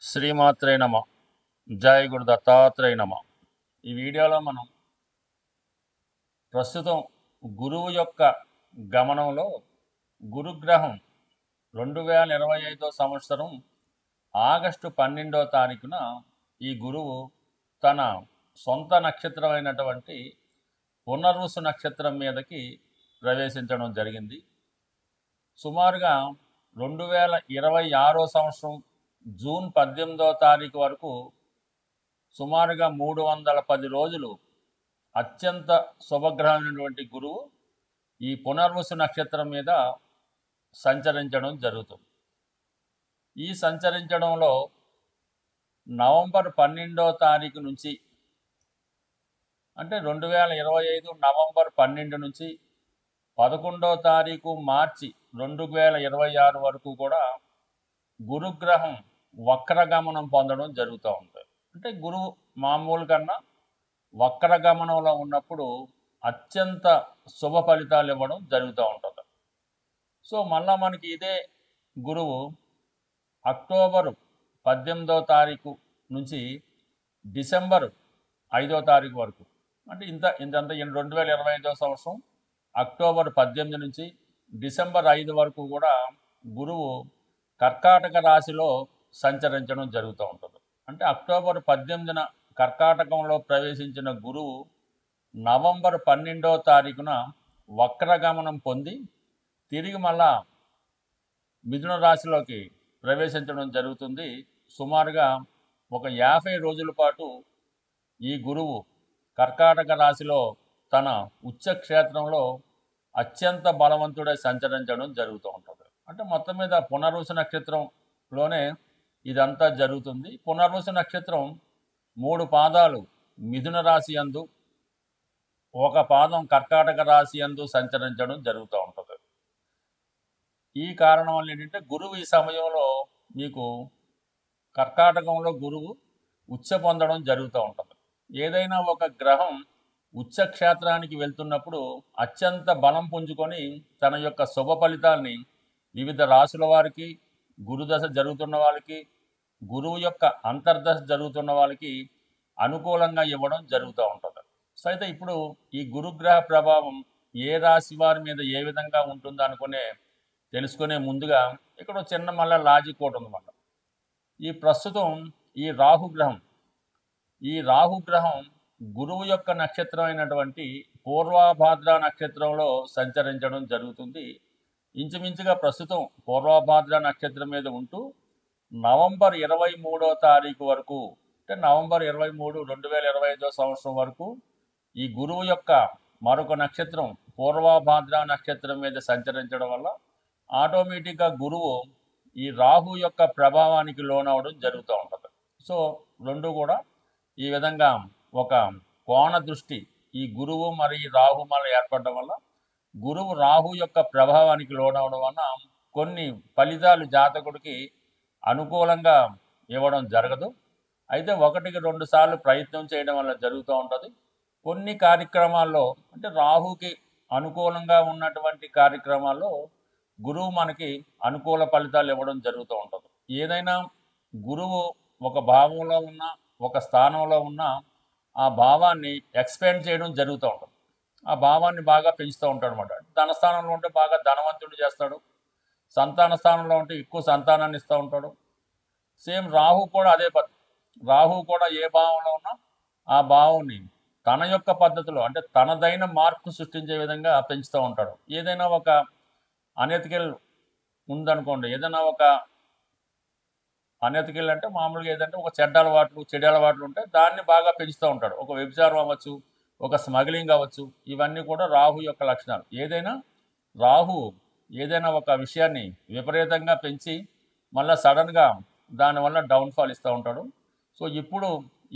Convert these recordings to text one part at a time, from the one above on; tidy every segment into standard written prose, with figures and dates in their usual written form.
శ్రీమాత్రే నమ. జై గురు దత్తాత్రేయ నమ. ఈ వీడియోలో మనం ప్రస్తుతం గురువు యొక్క గమనంలో గురుగ్రహం 2025 సంవత్సరం ఆగస్టు 12వ తారీఖున ఈ గురువు తన సొంత నక్షత్రమైనటువంటి పునర్వసు నక్షత్రం మీదకి ప్రవేశించడం జరిగింది. సుమారుగా 2026 సంవత్సరం జూన్ 18వ తారీఖు వరకు సుమారుగా 310 రోజులు అత్యంత శుభగ్రహమైనటువంటి గురువు ఈ పునర్వసు నక్షత్రం మీద సంచరించడం జరుగుతుంది. ఈ సంచరించడంలో నవంబర్ 12వ తారీఖు నుంచి అంటే 2025 నవంబర్ 12 నుంచి 11వ తారీఖు మార్చి 2026 వరకు కూడా గురుగ్రహం వక్రగమనం పొందడం జరుగుతూ ఉంటుంది. అంటే గురువు మామూలు కన్నా వక్రగమనంలో ఉన్నప్పుడు అత్యంత శుభ ఫలితాలు ఇవ్వడం జరుగుతూ ఉంటుంది. సో మళ్ళా మనకి ఇదే గురువు అక్టోబరు 18వ తారీఖు నుంచి డిసెంబర్ 5వ తారీఖు వరకు అంటే ఇంతంతా 2025 సంవత్సరం అక్టోబర్ 18 నుంచి డిసెంబర్ 5 వరకు కూడా గురువు కర్కాటక రాశిలో సంచరించడం జరుగుతూ ఉంటుంది. అంటే అక్టోబర్ 18న కర్కాటకంలో ప్రవేశించిన గురువు నవంబర్ 12వ తారీఖున వక్రగమనం పొంది తిరిగి మళ్ళా మిథున రాశిలోకి ప్రవేశించడం జరుగుతుంది. సుమారుగా ఒక 50 రోజుల పాటు ఈ గురువు కర్కాటక రాశిలో తన ఉచ్చక్షేత్రంలో అత్యంత బలవంతుడై సంచరించడం జరుగుతూ ఉంటుంది. అంటే మొత్తం మీద పునర్వసు నక్షత్రంలోనే ఇదంతా జరుగుతుంది. పునర్వసు నక్షత్రం 3 పాదాలు మిథున రాశి యందు, ఒక పాదం కర్కాటక రాశి యందు సంచరించడం జరుగుతూ ఉంటుంది. ఈ కారణం వల్ల ఏంటంటే గురువు ఈ సమయంలో మీకు కర్కాటకంలో గురువు ఉచ్చ పొందడం జరుగుతూ ఉంటుంది. ఏదైనా ఒక గ్రహం ఉచ్చక్షేత్రానికి వెళ్తున్నప్పుడు అత్యంత బలం పుంజుకొని తన యొక్క శుభ ఫలితాల్ని వివిధ రాశుల వారికి, గురుదశ జరుగుతున్న వాళ్ళకి, గురువు యొక్క అంతర్దశ జరుగుతున్న వాళ్ళకి అనుకూలంగా ఇవ్వడం జరుగుతూ ఉంటుంది. సో అయితే ఇప్పుడు ఈ గురుగ్రహ ప్రభావం ఏ రాశి వారి మీద ఏ విధంగా ఉంటుందో తెలుసుకునే ముందుగా ఇక్కడ చిన్న మళ్ళీ లాజిక్ ఒకటి ఉందన్నమాట. ఈ ప్రస్తుతం ఈ రాహుగ్రహం గురువు యొక్క నక్షత్రం అయినటువంటి పూర్వభాద్ర నక్షత్రంలో సంచరించడం జరుగుతుంది. ఇంచుమించుగా ప్రస్తుతం పూర్వభాద్ర నక్షత్రం మీద ఉంటూ నవంబర్ 23వ తారీఖు వరకు అంటే నవంబర్ 23, 2025 సంవత్సరం వరకు ఈ గురువు యొక్క మరొక నక్షత్రం పూర్వభాద్ర నక్షత్రం మీద సంచరించడం వల్ల ఆటోమేటిక్గా గురువు ఈ రాహు యొక్క ప్రభావానికి లోనవడం జరుగుతూ ఉంటుంది. సో రెండు కూడా ఈ విధంగా ఒక కోణ దృష్టి ఈ గురువు మరి రాహు మళ్ళీ ఏర్పడడం వల్ల గురువు రాహు యొక్క ప్రభావానికి లోనవడం వల్ల కొన్ని ఫలితాలు జాతకుడికి అనుకూలంగా ఇవ్వడం జరగదు. అయితే 1-2 సార్లు ప్రయత్నం చేయడం వల్ల జరుగుతూ ఉంటుంది. కొన్ని కార్యక్రమాల్లో అంటే రాహుకి అనుకూలంగా ఉన్నటువంటి కార్యక్రమాల్లో గురువు మనకి అనుకూల ఫలితాలు ఇవ్వడం జరుగుతూ ఉంటుంది. ఏదైనా గురువు ఒక భావంలో ఉన్న ఒక స్థానంలో ఉన్న ఆ భావాన్ని ఎక్స్పాండ్ చేయడం జరుగుతూ ఉంటుంది. ఆ భావాన్ని బాగా పెంచుతూ ఉంటాడు అనమాట. ధనస్థానంలో ఉంటే బాగా ధనవంతుడు చేస్తాడు, సంతాన స్థానంలో ఉంటే ఎక్కువ సంతానాన్ని ఇస్తూ ఉంటాడు. సేమ్ రాహు కూడా అదే పద్ధతి. రాహు కూడా ఏ భావంలో ఉన్నా ఆ భావాన్ని తన యొక్క పద్ధతిలో అంటే తనదైన మార్పు సృష్టించే విధంగా పెంచుతూ ఉంటాడు. ఏదైనా ఒక అనెతికల్ ఉందనుకోండి, ఏదైనా ఒక అనెతికల్ అంటే మామూలుగా ఏదంటే ఒక చెడ్డ అలవాట్లు ఉంటే దాన్ని బాగా పెంచుతూ ఉంటాడు. ఒక వ్యభిచారం అవ్వచ్చు, ఒక స్మగ్లింగ్ అవ్వచ్చు, ఇవన్నీ కూడా రాహు యొక్క లక్షణాలు. రాహు ఏదైనా ఒక విషయాన్ని విపరీతంగా పెంచి మళ్ళీ సడన్గా దానివల్ల డౌన్ఫాల్ ఇస్తూ ఉంటాడు. సో ఇప్పుడు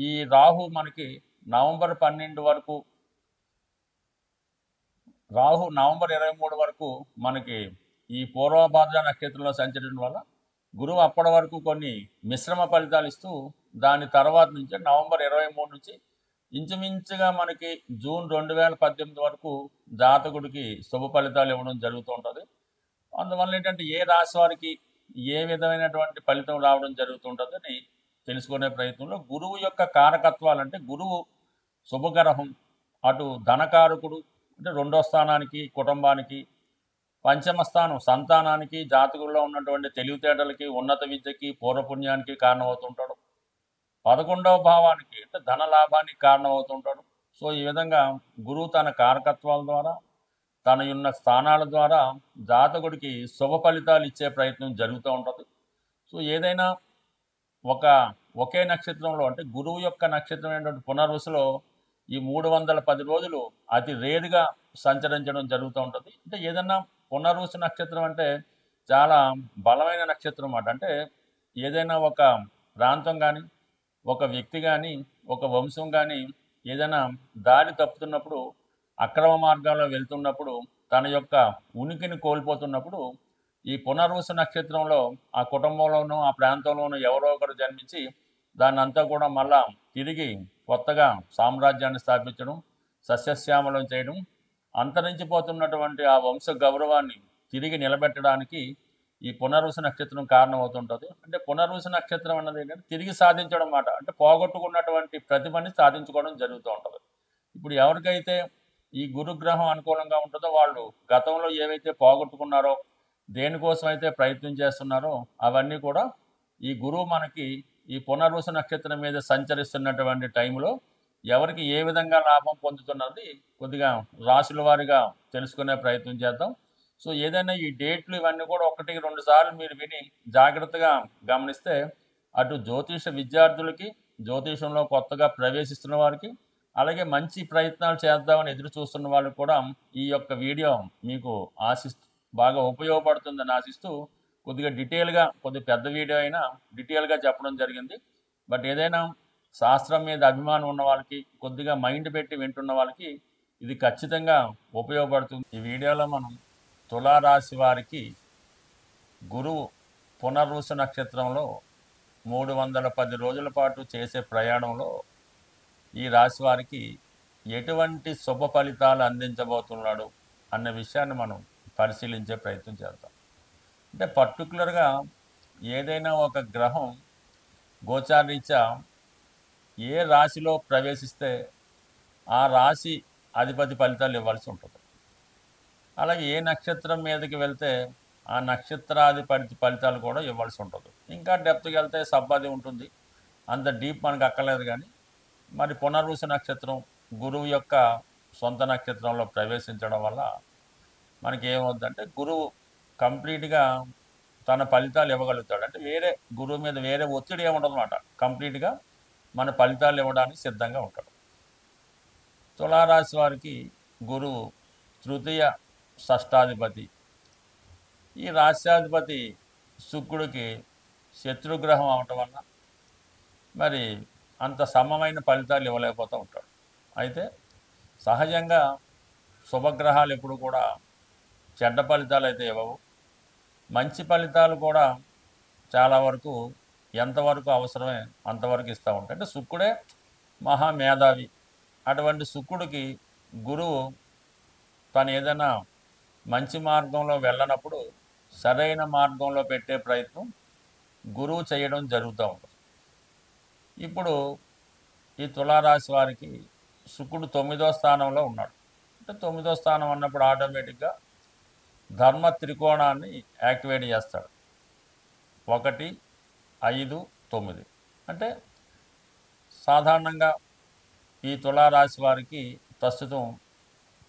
ఈ రాహు మనకి నవంబర్ 12 వరకు, రాహు నవంబర్ 23 వరకు మనకి ఈ పూర్వభాద్ర నక్షత్రంలో సంచరించడం వల్ల గురువు అప్పటి వరకు కొన్ని మిశ్రమ ఫలితాలు ఇస్తూ దాని తర్వాత నుంచి నవంబర్ 23 నుంచి ఇంచుమించుగా మనకి జూన్ 2018 వరకు జాతకుడికి శుభ ఫలితాలు ఇవ్వడం జరుగుతూ ఉంటుంది. అందువల్ల ఏంటంటే ఏ రాశి వారికి ఏ విధమైనటువంటి ఫలితం రావడం జరుగుతుంటుందని తెలుసుకునే ప్రయత్నంలో గురువు యొక్క కారకత్వాలు అంటే గురువు శుభగ్రహం, అటు ధనకారకుడు అంటే రెండో స్థానానికి, కుటుంబానికి, పంచమ స్థానం సంతానానికి, జాతకుల్లో ఉన్నటువంటి తెలివితేటలకి, ఉన్నత విద్యకి, పూర్వపుణ్యానికి కారణమవుతుంటాడు. 11వ భావానికి అంటే ధన లాభానికి కారణమవుతుంటాడు. సో ఈ విధంగా గురువు తన కారకత్వాల ద్వారా, తన ఉన్న స్థానాల ద్వారా జాతకుడికి శుభ ఫలితాలు ఇచ్చే ప్రయత్నం జరుగుతూ ఉంటుంది. సో ఏదైనా ఒకే నక్షత్రంలో అంటే గురువు యొక్క నక్షత్రం ఏంటంటే పునర్వసులో ఈ 310 రోజులు అతి రేరుగా సంచరించడం జరుగుతూ ఉంటుంది. అంటే ఏదన్నా పునర్వసు నక్షత్రం అంటే చాలా బలమైన నక్షత్రం అన్నమాట. అంటే ఏదైనా ఒక ప్రాంతం కానీ, ఒక వ్యక్తి కానీ, ఒక వంశం కానీ ఏదైనా దారి తప్పుతున్నప్పుడు, అక్రమ మార్గాల్లో వెళ్తున్నప్పుడు, తన యొక్క ఉనికిని కోల్పోతున్నప్పుడు ఈ పునర్వసు నక్షత్రంలో ఆ కుటుంబంలోనూ, ఆ ప్రాంతంలోనూ ఎవరో ఒకరు జన్మించి దాన్ని అంతా కూడా మళ్ళా తిరిగి కొత్తగా సామ్రాజ్యాన్ని స్థాపించడం, సస్యశ్యామలం చేయడం, అంతరించిపోతున్నటువంటి ఆ వంశ గౌరవాన్ని తిరిగి నిలబెట్టడానికి ఈ పునర్వసు నక్షత్రం కారణమవుతుంటుంది. అంటే పునర్వసు నక్షత్రం అన్నది ఏంటంటే తిరిగి సాధించడం అన్నమాట. అంటే పోగొట్టుకున్నటువంటి ప్రతిభని సాధించుకోవడం జరుగుతూ ఉంటుంది. ఇప్పుడు ఎవరికైతే ఈ గురుగ్రహం అనుకూలంగా ఉంటుందో వాళ్ళు గతంలో ఏవైతే పోగొట్టుకున్నారో, దేనికోసం అయితే ప్రయత్నం చేస్తున్నారో అవన్నీ కూడా ఈ గురువు మనకి ఈ పునర్వసు నక్షత్రం మీద సంచరిస్తున్నటువంటి టైంలో ఎవరికి ఏ విధంగా లాభం పొందుతున్నది కొద్దిగా రాశుల వారిగా తెలుసుకునే ప్రయత్నం చేద్దాం. సో ఏదైనా ఈ డేట్లు ఇవన్నీ కూడా 1-2 సార్లు మీరు విని జాగ్రత్తగా గమనిస్తే అటు జ్యోతిష విద్యార్థులకి, జ్యోతిషంలో కొత్తగా ప్రవేశిస్తున్న వారికి, అలాగే మంచి ప్రయత్నాలు చేద్దామని ఎదురు చూస్తున్న వాళ్ళకి కూడా ఈ యొక్క వీడియో మీకు బాగా ఉపయోగపడుతుందని ఆశిస్తూ కొద్దిగా డీటెయిల్గా, కొద్దిగా పెద్ద వీడియో అయినా డీటెయిల్గా చెప్పడం జరిగింది. బట్ ఏదైనా శాస్త్రం మీద అభిమానం ఉన్న వాళ్ళకి, కొద్దిగా మైండ్ పెట్టి వింటున్న వాళ్ళకి ఇది ఖచ్చితంగా ఉపయోగపడుతుంది. ఈ వీడియోలో మనం తులారాశి వారికి గురువు పునర్వసు నక్షత్రంలో 310 రోజుల పాటు చేసే ప్రయాణంలో ఈ రాశి వారికి ఎటువంటి శుభ ఫలితాలు అందించబోతున్నాడు అన్న విషయాన్ని మనం పరిశీలించే ప్రయత్నం చేద్దాం. అంటే పర్టికులర్గా ఏదైనా ఒక గ్రహం గోచారరీత్యా ఏ రాశిలో ప్రవేశిస్తే ఆ రాశి అధిపతి ఫలితాలు ఇవ్వాల్సి ఉంటుంది. అలాగే ఏ నక్షత్రం మీదకి వెళ్తే ఆ నక్షత్రాధిపతి ఫలితాలు కూడా ఇవ్వాల్సి ఉంటుంది. ఇంకా డెప్త్కి వెళ్తే సబ్బాది ఉంటుంది, అంత డీప్ మనకు అక్కర్లేదు. కానీ మరి పునర్వసు నక్షత్రం గురువు యొక్క సొంత నక్షత్రంలో ప్రవేశించడం వల్ల మనకి ఏమవుతుందంటే గురువు కంప్లీట్గా తన ఫలితాలు ఇవ్వగలుగుతాడు. అంటే వేరే గురువు మీద వేరే ఒత్తిడి ఏముండదు అన్నమాట. కంప్లీట్గా మన ఫలితాలు ఇవ్వడానికి సిద్ధంగా ఉంటాడు. తులారాశి వారికి గురువు తృతీయ షష్టాధిపతి. ఈ రాశ్యాధిపతి శుక్రుడికి శత్రుగ్రహం అవటం వల్ల మరి అంత సమమైన ఫలితాలు ఇవ్వలేకపోతూ ఉంటాడు. అయితే సహజంగా శుభగ్రహాలు ఎప్పుడు కూడా చెడ్డ ఫలితాలు అయితే ఇవ్వవు. మంచి ఫలితాలు కూడా చాలా వరకు ఎంతవరకు అవసరమే అంతవరకు ఇస్తూ ఉంటాయి. అంటే శుక్రుడే మహామేధావి. అటువంటి శుక్రుడికి గురువు తను ఏదైనా మంచి మార్గంలో వెళ్ళనప్పుడు సరైన మార్గంలో పెట్టే ప్రయత్నం గురువు చేయడం జరుగుతూ ఉంటుంది. ఇప్పుడు ఈ తులారాశి వారికి శుక్రుడు 9వ స్థానంలో ఉన్నాడు. అంటే 9వ స్థానం అన్నప్పుడు ఆటోమేటిక్గా ధర్మ త్రికోణాన్ని యాక్టివేట్ చేస్తాడు. 1, 5, 9 అంటే సాధారణంగా ఈ తులారాశి వారికి ప్రస్తుతం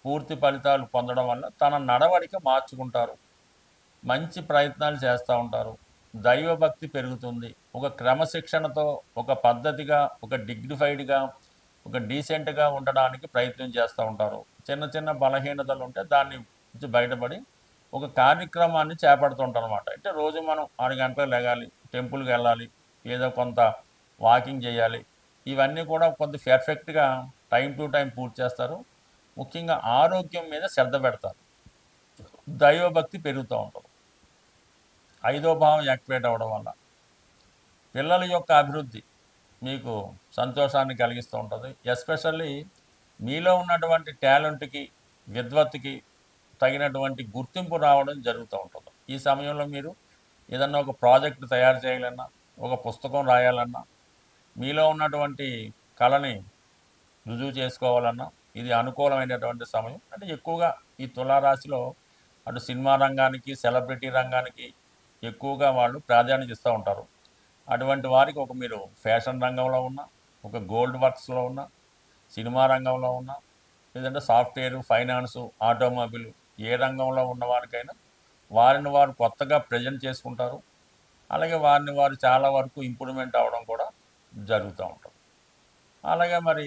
పూర్తి ఫలితాలు పొందడం వల్ల తన నడవడిక మార్చుకుంటారు, మంచి ప్రయత్నాలు చేస్తూ ఉంటారు, దైవభక్తి పెరుగుతుంది, ఒక క్రమశిక్షణతో, ఒక పద్ధతిగా, ఒక డిగ్నిఫైడ్గా, ఒక డీసెంట్గా ఉండడానికి ప్రయత్నం చేస్తూ ఉంటారు. చిన్న చిన్న బలహీనతలు ఉంటే దాన్ని నుంచి బయటపడి ఒక కార్యక్రమాన్ని చేపడుతుంటారు అన్నమాట. అంటే రోజు మనం 6 గంటలకు లెగాలి, టెంపుల్కి వెళ్ళాలి, ఏదో కొంత వాకింగ్ చేయాలి. ఇవన్నీ కూడా కొంత పర్ఫెక్ట్గా టైం టు టైం పూర్తి చేస్తారు. ముఖ్యంగా ఆరోగ్యం మీద శ్రద్ధ పెడతారు, దైవభక్తి పెరుగుతూ ఉంటుంది. 5వ భావం యాక్టివేట్ అవ్వడం వల్ల పిల్లల యొక్క అభివృద్ధి మీకు సంతోషాన్ని కలిగిస్తూ ఉంటుంది. ఎస్పెషల్లీ మీలో ఉన్నటువంటి టాలెంట్కి, విద్వత్తుకి తగినటువంటి గుర్తింపు రావడం జరుగుతూ ఉంటుంది. ఈ సమయంలో మీరు ఏదన్నా ఒక ప్రాజెక్ట్ తయారు చేయాలన్నా, ఒక పుస్తకం రాయాలన్నా, మీలో ఉన్నటువంటి కళని రుజువు చేసుకోవాలన్నా ఇది అనుకూలమైనటువంటి సమయం. అంటే ఎక్కువగా ఈ తులారాశిలో అటు సినిమా రంగానికి, సెలబ్రిటీ రంగానికి ఎక్కువగా వాళ్ళు ప్రాధాన్యత ఇస్తూ ఉంటారు. అటువంటి వారికి ఒక మీరు ఫ్యాషన్ రంగంలో ఉన్న, ఒక గోల్డ్ వర్క్స్‌లో ఉన్న, సినిమా రంగంలో ఉన్న, లేదంటే సాఫ్ట్‌వేర్, ఫైనాన్సు, ఆటోమొబైల్ ఏ రంగంలో ఉన్న వారికైనా వారిని వారు కొత్తగా ప్రెజెంట్ చేసుకుంటారు. అలాగే వారిని వారు చాలా వరకు ఇంప్రూవ్‌మెంట్ అవ్వడం కూడా జరుగుతూ ఉంటుంది. అలాగే మరి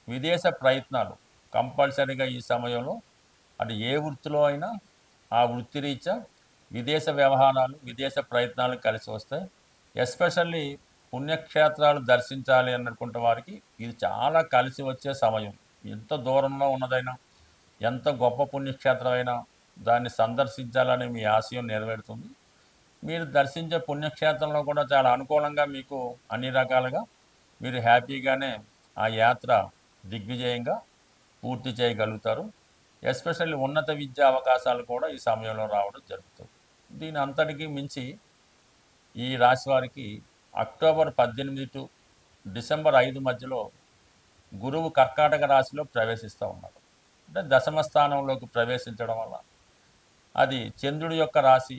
విదేశ ప్రయత్నాలు కంపల్సరీగా ఈ సమయంలో అటు ఏ వృత్తిలో అయినా ఆ వృత్తిరీత్యా విదేశ వ్యవహారాలు, విదేశ ప్రయత్నాలు కలిసి వస్తాయి. ఎస్పెషల్లీ పుణ్యక్షేత్రాలు దర్శించాలి అనుకుంటే వారికి ఇది చాలా కలిసి వచ్చే సమయం. ఎంత దూరంలో ఉన్నదైనా, ఎంత గొప్ప పుణ్యక్షేత్రమైనా దాన్ని సందర్శించాలని మీ ఆశయం నెరవేరుతుంది. మీరు దర్శించే పుణ్యక్షేత్రంలో కూడా చాలా అనుకూలంగా మీకు అన్ని రకాలుగా మీరు హ్యాపీగానే ఆ యాత్ర దిగ్విజయంగా పూర్తి చేయగలుగుతారు. ఎస్పెషల్లీ ఉన్నత విద్యా అవకాశాలు కూడా ఈ సమయంలో రావడం జరుగుతుంది. దీని అంతటికి మించి ఈ రాశి వారికి అక్టోబర్ 18 టు డిసెంబర్ 5 మధ్యలో గురువు కర్కాటక రాశిలో ప్రవేశిస్తూ ఉన్నారు. అంటే దశమ స్థానంలోకి ప్రవేశించడం వల్ల అది చంద్రుడి యొక్క రాశి,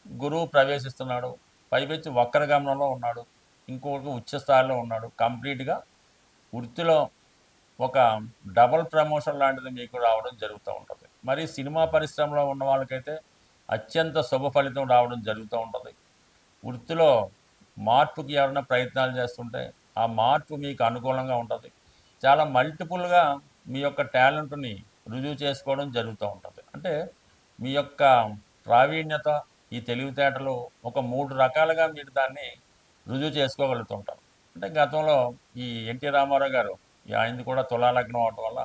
గురువు ప్రవేశిస్తున్నాడు, పైపెచ్చి వక్రగమనంలో ఉన్నాడు, ఇంకొక ఉచ్చ స్థాయిలో ఉన్నాడు. కంప్లీట్గా వృత్తిలో ఒక డబుల్ ప్రమోషన్ లాంటిది మీకు రావడం జరుగుతూ ఉంటుంది. మరి సినిమా పరిశ్రమలో ఉన్న వాళ్ళకైతే అత్యంత శుభ ఫలితం రావడం జరుగుతూ ఉంటుంది. వృత్తిలో మార్పుకి ఎవరైనా ప్రయత్నాలు చేస్తుంటే ఆ మార్పు మీకు అనుకూలంగా ఉంటుంది. చాలా మల్టిపుల్గా మీ యొక్క టాలెంట్ని రుజువు చేసుకోవడం జరుగుతూ ఉంటుంది. అంటే మీ యొక్క ప్రావీణ్యత, ఈ తెలివితేటలు ఒక 3 రకాలుగా మీరు దాన్ని రుజువు చేసుకోగలుగుతుంటారు. అంటే గతంలో ఈ ఎన్టీ రామారావు గారు ఆయనది కూడా తులాలగ్నం అవటం వల్ల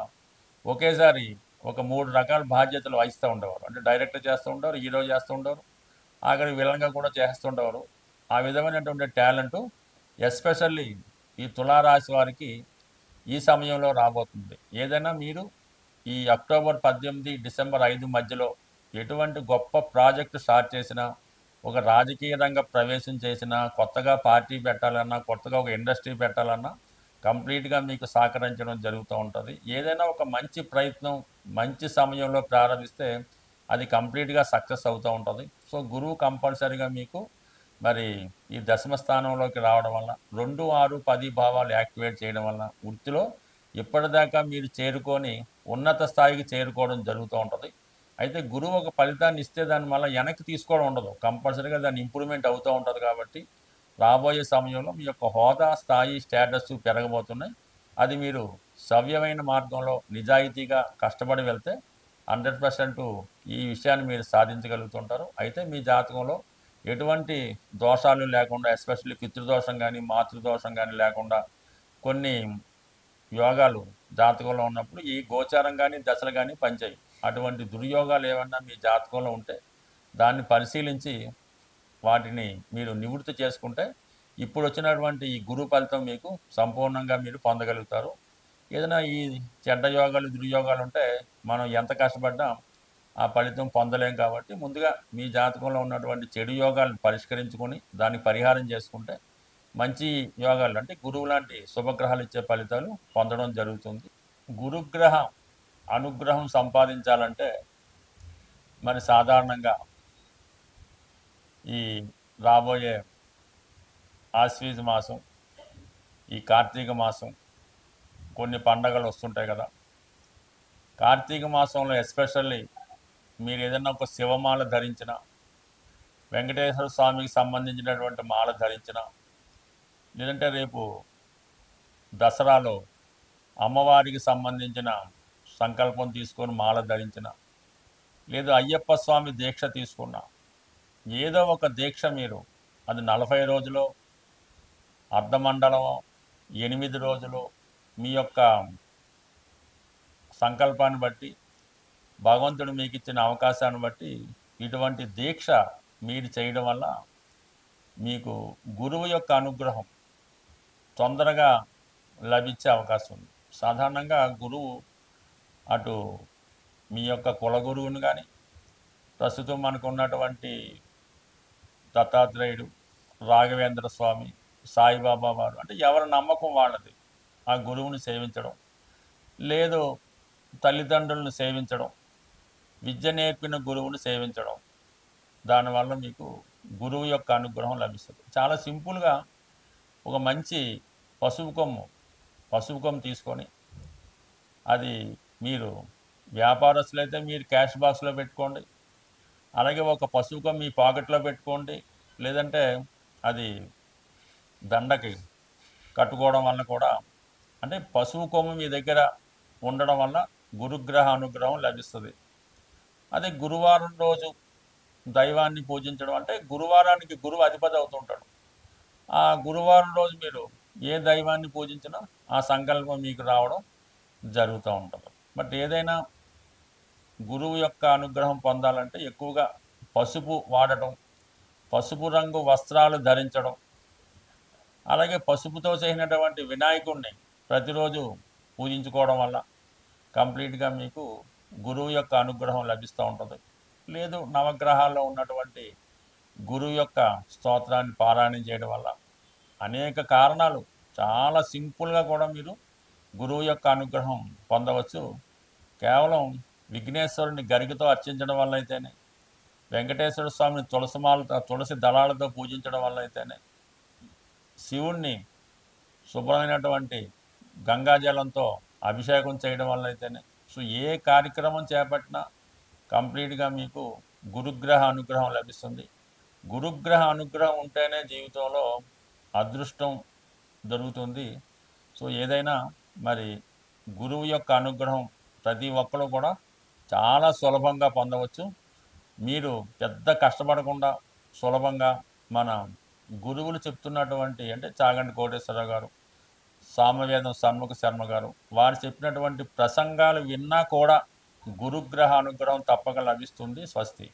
ఒకేసారి ఒక 3 రకాల బాధ్యతలు వహిస్తూ ఉండేవారు. అంటే డైరెక్టర్ చేస్తూ ఉండేవారు, హీరో చేస్తూ ఉండేవారు, ఆఖరికి విలన్గా కూడా చేస్తుండేవారు. ఆ విధమైనటువంటి టాలెంటు ఎస్పెషల్లీ ఈ తులారాశి వారికి ఈ సమయంలో రాబోతుంది. ఏదైనా మీరు ఈ అక్టోబర్ 18, డిసెంబర్ 5 మధ్యలో ఎటువంటి గొప్ప ప్రాజెక్టు స్టార్ట్ చేసినా, ఒక రాజకీయ రంగ ప్రవేశం చేసినా, కొత్తగా పార్టీ పెట్టాలన్నా, కొత్తగా ఒక ఇండస్ట్రీ పెట్టాలన్నా కంప్లీట్గా మీకు సహకరించడం జరుగుతూ ఉంటుంది. ఏదైనా ఒక మంచి ప్రయత్నం మంచి సమయంలో ప్రారంభిస్తే అది కంప్లీట్గా సక్సెస్ అవుతూ ఉంటుంది. సో గురువు కంపల్సరీగా మీకు మరి ఈ దశమ స్థానంలోకి రావడం వల్ల 2, 6, 10 భావాలు యాక్టివేట్ చేయడం వల్ల వృత్తిలో ఇప్పటిదాకా మీరు చేరుకొని ఉన్నత స్థాయికి చేరుకోవడం జరుగుతూ ఉంటుంది. అయితే గురువు ఒక ఫలితాన్ని ఇస్తే దాన్ని మళ్ళీ వెనక్కి తీసుకోవడం ఉండదు. కంపల్సరీగా దాన్ని ఇంప్రూవ్మెంట్ అవుతూ ఉంటుంది. కాబట్టి రాబోయే సమయంలో మీ యొక్క హోదా, స్థాయి, స్టేటస్ పెరగబోతున్నాయి. అది మీరు సవ్యమైన మార్గంలో నిజాయితీగా కష్టపడి వెళ్తే 100% ఈ విషయాన్ని మీరు సాధించగలుగుతుంటారు. అయితే మీ జాతకంలో ఎటువంటి దోషాలు లేకుండా, ఎస్పెషల్లీ పితృదోషం కానీ, మాతృదోషం కానీ లేకుండా కొన్ని యోగాలు జాతకంలో ఉన్నప్పుడు ఈ గోచారం కానీ, దశలు కానీ పనిచేయవు. అటువంటి దుర్యోగాలు ఏమన్నా మీ జాతకంలో ఉంటే దాన్ని పరిశీలించి వాటిని మీరు నివృత్తి చేసుకుంటే ఇప్పుడు వచ్చినటువంటి ఈ గురు ఫలితం మీకు సంపూర్ణంగా మీరు పొందగలుగుతారు. ఏదైనా ఈ చెడ్డ యోగాలు, దుర్యోగాలు ఉంటే మనం ఎంత కష్టపడ్డా ఆ ఫలితం పొందలేం. కాబట్టి ముందుగా మీ జాతకంలో ఉన్నటువంటి చెడు యోగాలను పరిష్కరించుకొని దానికి పరిహారం చేసుకుంటే మంచి యోగాలు అంటే గురువు లాంటి శుభగ్రహాలు ఇచ్చే ఫలితాలు పొందడం జరుగుతుంది. గురుగ్రహ అనుగ్రహం సంపాదించాలంటే మరి సాధారణంగా ఈ రాబోయే ఆశ్వీజ మాసం, ఈ కార్తీక మాసం, కొన్ని పండగలు వస్తుంటాయి కదా. కార్తీక మాసంలో ఎస్పెషల్లీ మీరు ఏదైనా ఒక శివమాల ధరించిన, వెంకటేశ్వర స్వామికి సంబంధించినటువంటి మాల ధరించిన, లేదంటే రేపు దసరాలో అమ్మవారికి సంబంధించిన సంకల్పం తీసుకొని మాల ధరించిన, లేదు అయ్యప్ప స్వామి దీక్ష తీసుకున్న, ఏదో ఒక దీక్ష మీరు అది 40 రోజులు, అర్ధమండలం, 8 రోజులు మీ యొక్క సంకల్పాన్ని బట్టి, భగవంతుడు మీకు ఇచ్చిన అవకాశాన్ని బట్టి ఇటువంటి దీక్ష మీరు చేయడం వల్ల మీకు గురువు యొక్క అనుగ్రహం తొందరగా లభించే అవకాశం ఉంది. సాధారణంగా గురువు అటు మీ యొక్క కులగురువుని కానీ, ప్రస్తుతం మనకు ఉన్నటువంటి దత్తాత్రేయుడు, రాఘవేంద్ర స్వామి, సాయిబాబా వారు, అంటే ఎవరి నమ్మకం వాళ్ళది, ఆ గురువుని సేవించడం, లేదు తల్లిదండ్రులను సేవించడం, విద్య నేర్పిన గురువుని సేవించడం, దానివల్ల మీకు గురువు యొక్క అనుగ్రహం లభిస్తుంది. చాలా సింపుల్గా ఒక మంచి పసుపు కొమ్ము పసుపు కొమ్ము తీసుకొని, అది మీరు వ్యాపారస్తులైతే మీరు క్యాష్ బాక్స్లో పెట్టుకోండి, అలాగే ఒక పసుపు కొమ్ము మీ పాకెట్లో పెట్టుకోండి, లేదంటే అది దండకి కట్టుకోవడం వల్ల కూడా, అంటే పశువు కొమ్ము మీ దగ్గర ఉండడం వల్ల గురుగ్రహ అనుగ్రహం లభిస్తుంది. అదే గురువారం రోజు దైవాన్ని పూజించడం, అంటే గురువారానికి గురువు అధిపతి అవుతుంటాడు. ఆ గురువారం రోజు మీరు ఏ దైవాన్ని పూజించినా ఆ సంకల్పం మీకు రావడం జరుగుతూ ఉంటుంది. బట్ ఏదైనా గురువు యొక్క అనుగ్రహం పొందాలంటే ఎక్కువగా పసుపు వాడటం, పసుపు రంగు వస్త్రాలు ధరించడం, అలాగే పసుపుతో చేసినటువంటి వినాయకుడిని ప్రతిరోజు పూజించుకోవడం వల్ల కంప్లీట్గా మీకు గురువు యొక్క అనుగ్రహం లభిస్తూ ఉంటుంది. లేదు నవగ్రహాల్లో ఉన్నటువంటి గురువు యొక్క స్తోత్రాన్ని పారాయణం చేయడం వల్ల అనేక కారణాలు, చాలా సింపుల్గా కూడా మీరు గురువు యొక్క అనుగ్రహం పొందవచ్చు. కేవలం విఘ్నేశ్వరుని గరికతో అర్చించడం వల్ల అయితేనే, వెంకటేశ్వర స్వామిని తులసి దళాలతో పూజించడం వల్ల అయితేనే, శివుణ్ణి శుభ్రమైనటువంటి గంగాజలంతో అభిషేకం చేయడం వల్ల అయితేనే, సో ఏ కార్యక్రమం చేపట్టినా కంప్లీట్గా మీకు గురుగ్రహ అనుగ్రహం లభిస్తుంది. గురుగ్రహ అనుగ్రహం ఉంటేనే జీవితంలో అదృష్టం దొరుకుతుంది. సో ఏదైనా మరి గురువు యొక్క అనుగ్రహం ప్రతి ఒక్కరు కూడా చాలా సులభంగా పొందవచ్చు. మీరు పెద్ద కష్టపడకుండా సులభంగా మన గురువులు చెప్తున్నటువంటి, అంటే చాగంటి కోటేశ్వరరావు గారు, సామవేదం షణ్ముఖ శర్మ గారు, వారు చెప్పినటువంటి ప్రసంగాలు విన్నా కూడా గురుగ్రహ అనుగ్రహం తప్పక లభిస్తుంది. స్వస్తి.